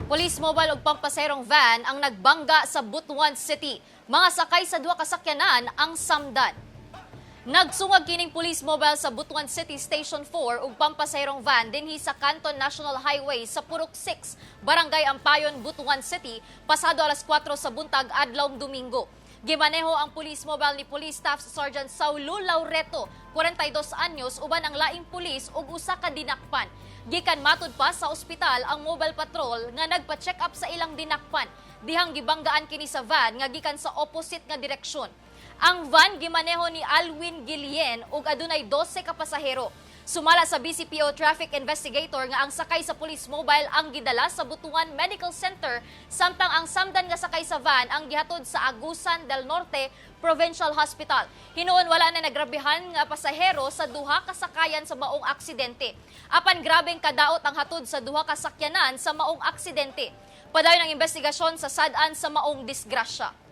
Police mobile ug pampaserong van ang nagbangga sa Butuan City. Mga sakay sa duha ka sakyanan ang samdan. Nagsungag kining police mobile sa Butuan City Station 4 ug pampaserong van dinhi sa Canton National Highway sa Purok 6, Barangay Ampayon, Butuan City, pasado alas 4 sa buntag adlawng Domingo. Gimaneho ang police mobile ni Police Staff Sergeant Saulo Laureto, 42 anyos, uban ang laing pulis ug usa ka dinakpan. Gikan matud pa sa ospital ang mobile patrol nga nagpa-check up sa ilang dinakpan. Dihang gibanggaan kini sa van nga gikan sa opposite nga direksyon. Ang van gimaneho ni Alwin Gilien ug adunay 12 ka pasahero. Sumala sa BCPO Traffic Investigator nga ang sakay sa police mobile ang gidala sa Butuan Medical Center samtang ang samdan nga sakay sa van ang gihatod sa Agusan del Norte Provincial Hospital. Hinuon wala na nagrabihan nga pasahero sa duha ka sakayan sa maong aksidente. Apan grabeng kadaot ang hatod sa duha ka sakyanan sa maong aksidente. Padayon ang investigasyon sa sad-an sa maong disgrasya.